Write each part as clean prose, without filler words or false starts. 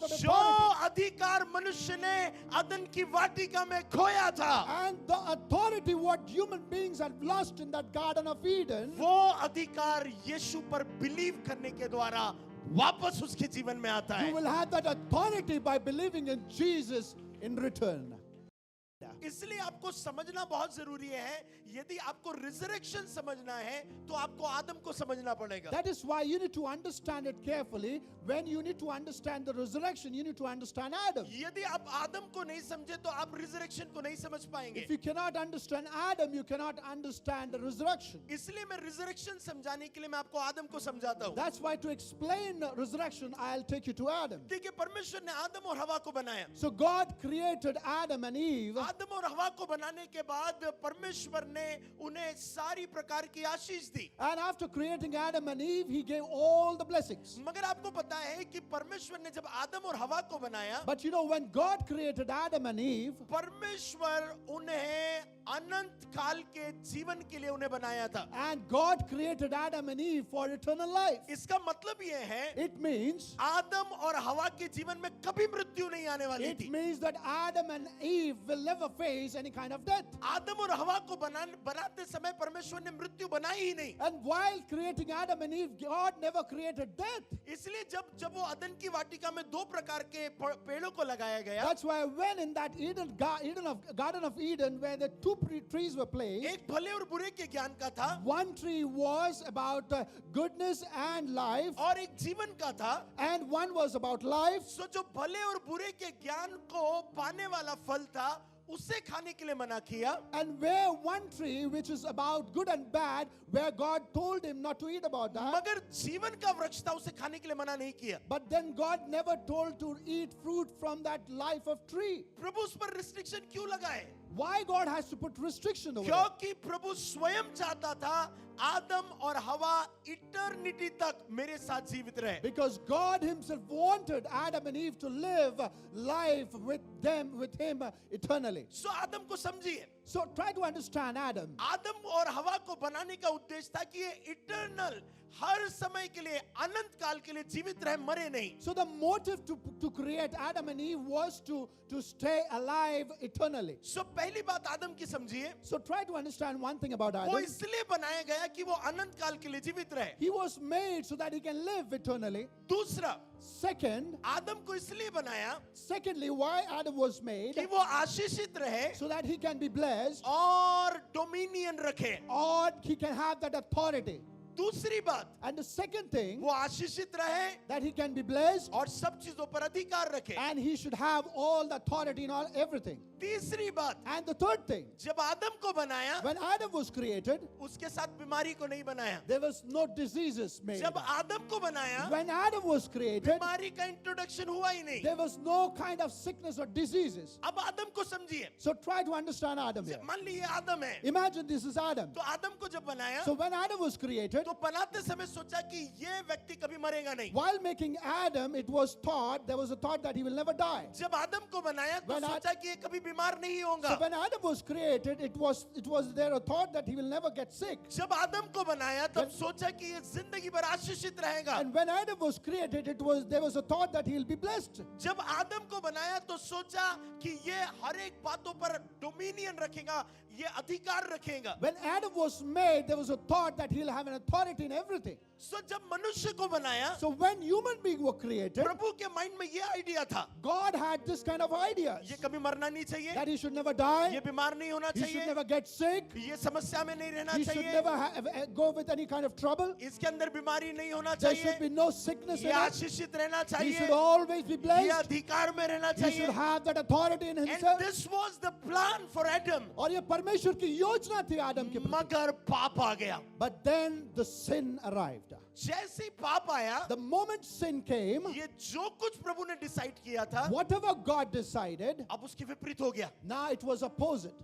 that जो authority. अधिकार मनुष्य ने अदन की वाटिका में खोया था, And the authority what human beings had lost in that Garden of Eden, वो अधिकार यीशु पर बिलीव करने के द्वारा वापस उसके जीवन में आता you है। will have that authority by believing in Jesus in return. इसलिए आपको समझना बहुत जरूरी है, यदि आपको रिजरेक्शन समझना है तो आपको आदम को समझना पड़ेगा। That is why you need to understand it carefully. When you need to understand the resurrection, you need to understand Adam. यदि आप आदम को नहीं समझे तो आप रिजरेक्शन को नहीं समझ पाएंगे। If you cannot understand Adam, you cannot understand the resurrection. इसलिए मैं रिजरेक्शन समझाने के लिए मैं आपको आदम को समझाता हूँ। That's why to explain resurrection, I'll take you to Adam. देखिए, परमेश्वर ने आदम और हवा को बनाया। So God created Adam and Eve. आदम और हवा को बनाने के बाद परमेश्वर ने उन्हें सारी प्रकार की आशीष दी। And after creating Adam and Eve, He gave all the blessings. मगर आपको पता है कि परमेश्वर ने जब आदम और हवा को बनाया, But you know, when God created Adam and Eve, परमेश्वर उन्हें अनंत काल के जीवन के लिए उन्हें बनाया था। and God created Adam and Eve for eternal life. इसका मतलब यह है, It means, आदम और हवा के जीवन में कभी मृत्यु नहीं आने वाली it थी। means that Adam and Eve will never face any kind of death. आदम और हवा को बनाते समय परमेश्वर ने मृत्यु बनाई ही नहीं। And while creating Adam and Eve, God never created death. इसलिए जब वो अदन की वाटिका में दो प्रकार के पेड़ों को लगाया गया, That's why when in that Garden of Eden, where the two trees were placed, एक भले और बुरे के ज्ञान का था one tree was about goodness and life, और एक जीवन का था। and one was about life. सो जो भले और बुरे के ज्ञान को पाने वाला फल था, उसे खाने के लिए मना किया। And where one tree, which is about good and bad, where God told him not to eat about that. मगर जीवन का वृक्ष था, उसे खाने के लिए मना नहीं किया। But then God never told to eat fruit from that life of tree. प्रभु उस पर रिस्ट्रिक्शन क्यों लगाए? Why God has to put restriction over it? क्योंकि प्रभु स्वयं चाहता था आदम और हवा इटर्निटी तक मेरे साथ जीवित रहे। Because God Himself wanted Adam and Eve to live life with Him eternally. सो आदम को समझिए, So try to understand Adam. आदम और हवा को बनाने का उद्देश्य था कि ये इटर्नल, हर समय के लिए, अनंत काल के लिए जीवित रहे, मरे नहीं। So the motive to create Adam and Eve was to stay alive eternally. सो पहली बात आदम की समझिए, So try to understand one thing about वो Adam. इसलिए बनाया गया कि वो अनंत काल के लिए जीवित रहे। He was made so that he can live eternally. दूसरा, Second, आदम को इसलिए बनाया secondly, why Adam was made, कि वो आशीषित रहे so that he can be blessed और डोमिनियन रखे। or he can have that authority. दूसरी बात, And the second thing, वो आशीषित रहे that he can be blessed और सब चीजों पर अधिकार रखे। and he should have all the authority in all everything. तीसरी बात, And the third thing, जब आदम को बनाया, when Adam was created, उसके साथ बीमारी को नहीं बनाया। there was no diseases made. जब आदम को बनाया, When Adam was created, बीमारी का इंट्रोडक्शन हुआ ही नहीं। there was no kind of sickness or diseases. अब आदम को समझिए, So try to understand Adam here. मान लीजिए आदम है, Imagine this is Adam. तो आदम को जब बनाया So when Adam was created, तो बनाते समय सोचा कि ये व्यक्ति कभी मरेगा नहीं। while making Adam, it was thought, there was a thought that he will never die. जब आदम को बनाया तो When सोचा कि ये कभी बीमार नहीं होगा। So when Adam was created, it was there a thought that he will never get sick. जब आदम को बनाया तब सोचा कि ये जिंदगी भर आशीषित रहेगा। And when Adam was created, there was a thought that he will be blessed. जब आदम को बनाया तो सोचा कि ये हर एक बातों पर डोमिनियन रखेगा, ये अधिकार रखेगा। When Adam was made, there was a thought that he'll have an authority in everything. सो जब मनुष्य को बनाया, So when human beings were created, प्रभु के माइंड में ये आइडिया था, God had this kind of ideas ये कभी मरना नहीं चाहिए, that he should never die, ये बीमार नहीं होना he should चाहिए, never get sick, ये समस्या में नहीं रहना he should चाहिए, never go with any kind of trouble, इसके अंदर बीमारी नहीं होना there should be चाहिए, no sickness in ये it, आशीषित रहना he should चाहिए, always be ये blessed, अधिकार में रहना he should चाहिए। have that authority in And himself. this was the plan for Adam. और ये परमेश्वर की योजना थी आदम के प्रति. मगर पाप आ गया। But then the sin arrived. जैसे ही पाप आया, The moment sin came, ये जो कुछ प्रभु ने डिसाइड किया था, whatever God decided, अब उसके विपरीत हो गया। now it was opposite.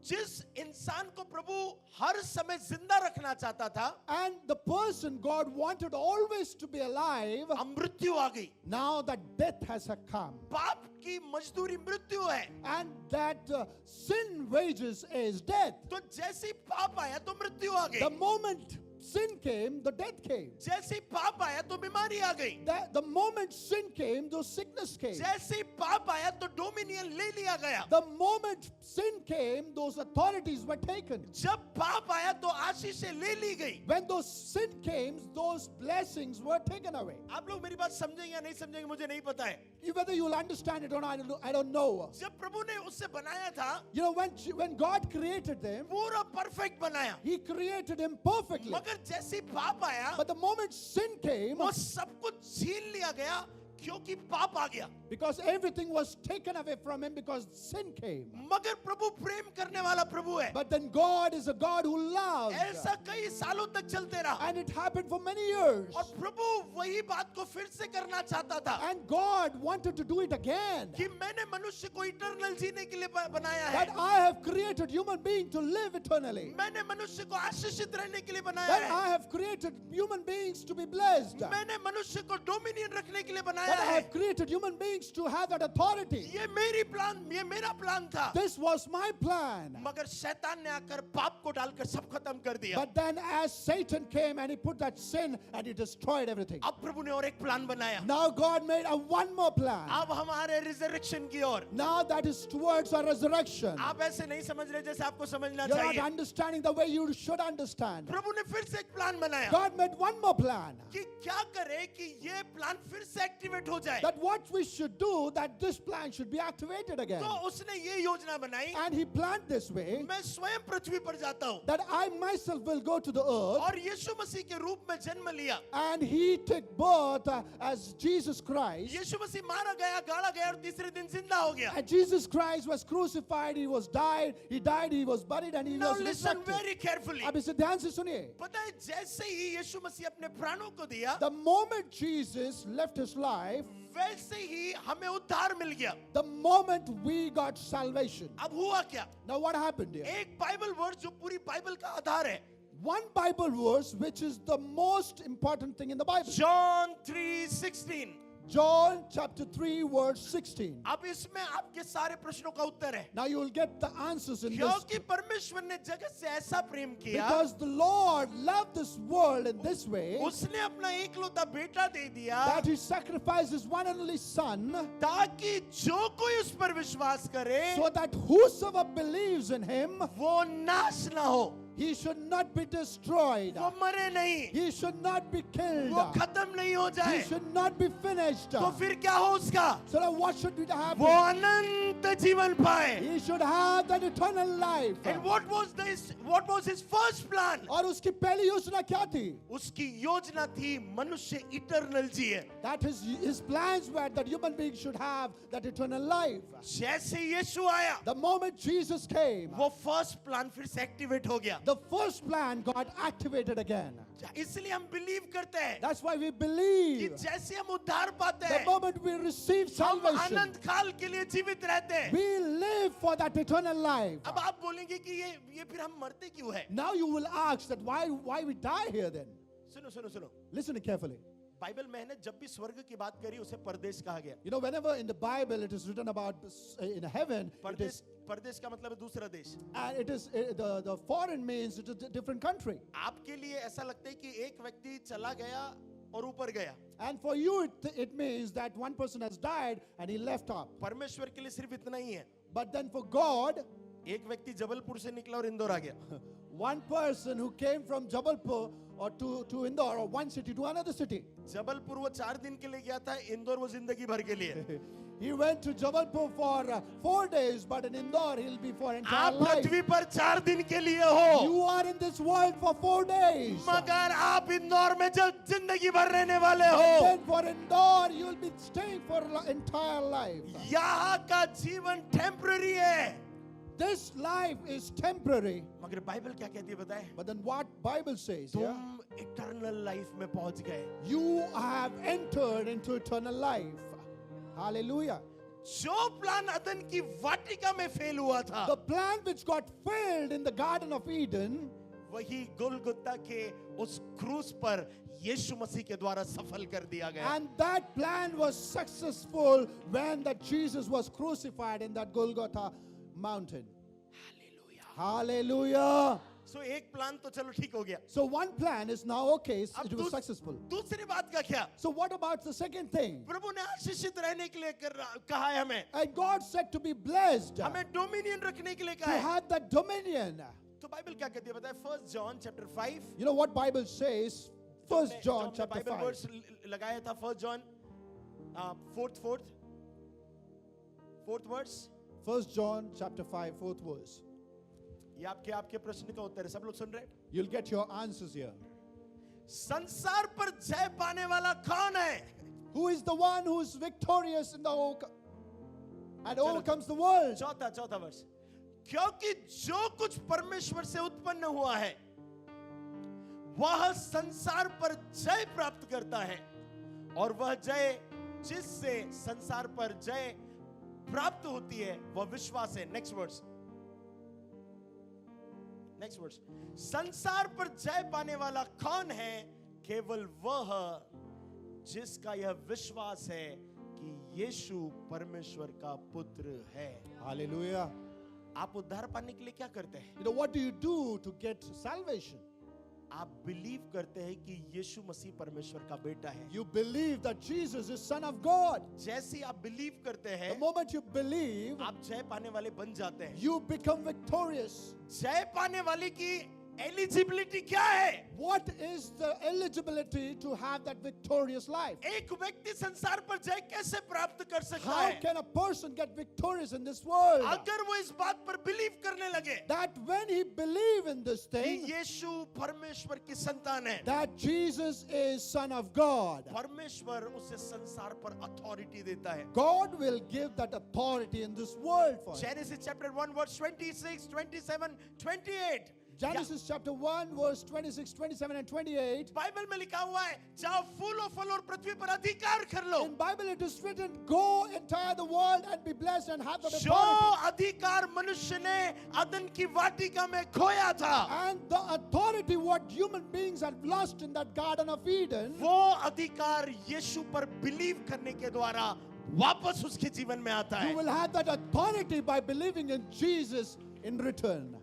जिस इंसान को प्रभु हर समय जिंदा रखना चाहता था, And the person God wanted always to be alive, अब मृत्यु आ गई। now that death has come. पाप की मजदूरी मृत्यु है। And that sin wages is death. तो जैसे ही पाप आया तो मृत्यु आ The गई। moment sin came, the death came. जैसे ही पाप आया तो बीमारी आ गई, The moment sin came, the sickness came. जैसे ही पाप आया तो डोमिनियन ले लिया गया, The moment sin came, those authorities were taken. जब पाप आया तो आशीषें ले ली गई। When those sin came, those blessings were taken away. आप लोग मेरी बात समझेंगे या नहीं समझेंगे मुझे नहीं पता है। Whether you'll understand it or not, I don't know. जब प्रभु ने उससे बनाया था, You know, when God created them, पूरा परफेक्ट बनाया, He created him perfectly. मगर जैसे ही पाप आया But the moment sin came, वो सब कुछ छीन लिया गया क्योंकि पाप आ गया। because everything was taken away from him because sin came. मगर प्रभु प्रेम करने वाला प्रभु है, But then God is a God who loves. ऐसा कई सालों तक चलते रहा And it happened for many years. और प्रभु वही बात को फिर से करना चाहता था And God wanted to do it again. कि मैंने मनुष्य को इटर्नल जीने के लिए बनाया That है, I have created human being to live eternally. मैंने मनुष्य को आशीषित रहने के लिए बनाया That है, I have created human beings to be blessed. That मैंने मनुष्य को डोमिनियन रखने के लिए बनाया I है। have created human beings to have that authority. ये मेरी प्लान, ये मेरा प्लान था, This was my plan. मगर शैतान ने आकर पाप को डालकर सब खत्म कर दिया। But then as Satan came and he put that sin and he destroyed everything. अब प्रभु ने और एक प्लान बनाया, Now God made a one more plan. अब हमारे रिजरेक्शन की ओर। Now that is towards our resurrection. आप ऐसे नहीं समझ रहे जैसे आपको समझना You're not चाहिए। understanding the way you should understand. प्रभु ने फिर से एक प्लान बनाया God made one more plan. कि क्या करे कि ये प्लान फिर से एक्टिवेट हो जाए। That what we should do, that this plan should be activated again. तो उसने ये योजना बनाई, And he planned this way मैं स्वयं पृथ्वी पर जाता हूँ that I myself will go to the earth और यीशु मसीह के रूप में जन्म लिया। and he took birth as Jesus Christ. यीशु मसीह मारा गया, गाड़ा गया और तीसरे दिन जिंदा हो गया। And Jesus Christ was crucified, he died, he was buried and he Now was listen resurrected. very carefully। अब इसे ध्यान से सुनिए. पता है जैसे ही यीशु मसीह अपने प्राणों को दिया, The moment Jesus left his life, वैसे ही हमें उद्धार मिल गया। the moment we got salvation. अब हुआ क्या? Now what happened here? एक बाइबल वर्ड जो पूरी बाइबल का आधार है, One Bible verse which is the most important thing in the Bible. John 3:16। John chapter 3 verse 16. अब इसमें आपके सारे प्रश्नों का उत्तर है, Now you will get the answers in this. क्योंकि परमेश्वर ने जगत से ऐसा प्रेम किया, Because the Lord loved this world in this way उसने अपना एकलौता बेटा दे दिया that he sacrificed his one and only son ताकि जो कोई उस पर विश्वास करे so that whosoever believes in him, वो नाश ना हो, he should not be destroyed. वो मरे नहीं, He should not be killed. वो खत्म नहीं हो He जाए। should not be finished. तो फिर क्या हो उसका? So now what should be to वो happen? अनंत जीवन पाए। He should have that eternal life. And what was his first plan? और उसकी पहली योजना क्या थी? उसकी योजना थी मनुष्य इटर्नल जिए। That his plans were that human beings should have that eternal life. जैसे यीशु आया, The moment Jesus came, वो फर्स्ट प्लान फिर से एक्टिवेट हो गया। the first plan got activated again. इसलिए हम बिलीव करते हैं That's why we कि believe जैसे हम उद्धार पाते the हैं, moment we receive हम salvation, अनंत काल के लिए जीवित रहते हैं। we live for that eternal life. अब आप बोलेंगे कि ये फिर हम मरते क्यों है? Now you will ask that why we die here then? सुनो, Listen carefully. बाइबल में है ना, जब भी स्वर्ग की बात करी उसे परदेश कहा गया। You know, whenever in the Bible it is written about in heaven, it is, परदेश का मतलब है दूसरा देश। and it is the foreign means it is a different country. आपके लिए ऐसा लगता है कि एक व्यक्ति चला गया और ऊपर गया, And for you it means that one person has died and he left up. परमेश्वर के लिए सिर्फ इतना ही है। But then for God, एक व्यक्ति जबलपुर से निकला और इंदौर आ गया। one person who came from Jabalpur or to Indore or one city to another city. Jabalpur वो 4 दिन के लिए गया था, इंदौर वो जिंदगी भर के लिए। He went to Jabalpur for 4 days, but in Indore he'll be for entire आप life. पृथ्वी पर 4 दिन के लिए हो, You are in this world for 4 days. मगर आप इंदौर में जब जिंदगी भर रहने वाले And हो। then for Indore you will be staying for entire life. यहाँ का जीवन टेम्पररी है, This life is temporary. मगर बाइबल क्या कहती है बताए? But then what Bible says here? तुम इटर्नल लाइफ में पहुंच गए। You have entered into eternal life. Hallelujah. जो प्लान अदन की वाटिका में फेल हुआ था, The plan which got failed in the Garden of Eden, वही गोलगुत्ता के उस क्रूस पर यीशु मसीह के द्वारा सफल कर दिया गया। and that plan was successful when that Jesus was crucified in that Golgotha mountain. Hallelujah. Hallelujah. सो एक प्लान तो चलो ठीक हो गया. So one plan is now okay, अब it was successful. दूसरी बात का क्या? So what about the second thing? प्रभु ने आशीषित रहने के लिए कहा है हमें. And God said to be blessed, to हमें डोमिनियन रखने के लिए कहा है. have that dominion. तो बाइबल क्या कहती है बताए? 1 John chapter 5. You know what Bible says? 1 John chapter Bible 5. Verse लगाया था 1 John fourth verse. 1 John chapter 5, 4th verse. ये आपके प्रश्न का उत्तर है. सब लोग सुन रहे हैं? You'll get your answers here. संसार पर जय पाने वाला कौन है? Who is the one who is victorious in the and overcomes the world? चौथा वर्ष. क्योंकि जो कुछ परमेश्वर से उत्पन्न हुआ है वह संसार पर जय प्राप्त करता है और वह जय जिससे संसार पर जय प्राप्त होती है वह विश्वास है. Next verse. संसार पर जय पाने वाला कौन है? केवल वह जिसका यह विश्वास है कि यीशु परमेश्वर का पुत्र है. Hallelujah. आप उद्धार पाने के लिए क्या करते हैं? You know, what do you do to get salvation? आप बिलीव करते हैं कि यीशु मसीह परमेश्वर का बेटा है. You believe that Jesus is Son of God. जैसे आप बिलीव करते The हैं moment you believe, आप जय पाने वाले बन जाते हैं. you become victorious. जय पाने वाले की एलिजिबिलिटी क्या है? What is the eligibility to have that victorious life? एक व्यक्ति संसार पर जय कैसे प्राप्त कर सकता How है? can a person get victorious in this world? अगर वो इस बात पर बिलीव करने लगे That when he believe in this कि thing, यीशु परमेश्वर की संतान है, that Jesus is Son of God, परमेश्वर उसे संसार पर अथॉरिटी देता है. God will give that authority in this world for him. Genesis chapter 1 verse 26, 27, 28. Genesis chapter 1 verse 26, 27 and 28. Bible में लिखा हुआ है जाओ फूल और फल और पृथ्वी पर अधिकार कर लो. In Bible it is written, go entire the world and be blessed and have that जो authority. अधिकार मनुष्य ने अदन की वाटिका में खोया था, And the authority what human beings had lost in that Garden of Eden, वो अधिकार यीशु पर बिलीव करने के द्वारा वापस उसके जीवन में आता you है. will have that authority by believing in Jesus in return.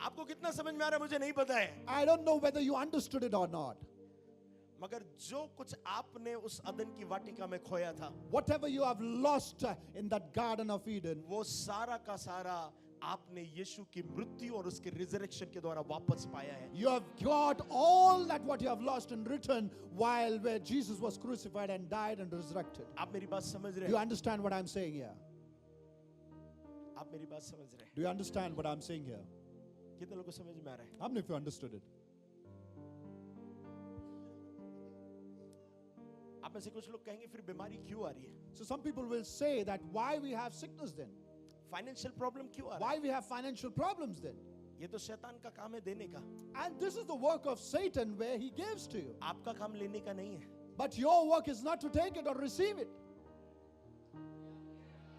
आपको कितना समझ में आ रहा है मुझे नहीं पता है, I don't know whether you understood it or not. मगर जो कुछ आपने उस अदन की वाटिका में खोया था Whatever you have lost in that Garden of Eden, वो सारा का सारा आपने यीशु की मृत्यु और उसके रिजरेक्शन के द्वारा वापस पाया है. you have got all that what you have lost in return while where Jesus was crucified and died and resurrected. आप मेरी बात समझ रहे Do you हैं? understand what I'm saying here? आप मेरी बात समझ रहे हैं? Do you understand what I'm saying here? कितने लोगों को समझ में आ रहा है? How many of you understood it? आप में से कुछ लोग कहेंगे फिर बीमारी क्यों आ रही है? So some people will say that why we have sickness then? Financial problem क्यों आ रहा है? Why we have financial problems then? ये तो शैतान का काम है देने का. And this is the work of Satan where he gives to you. आपका काम लेने का नहीं है. But your work is not to take it or receive it.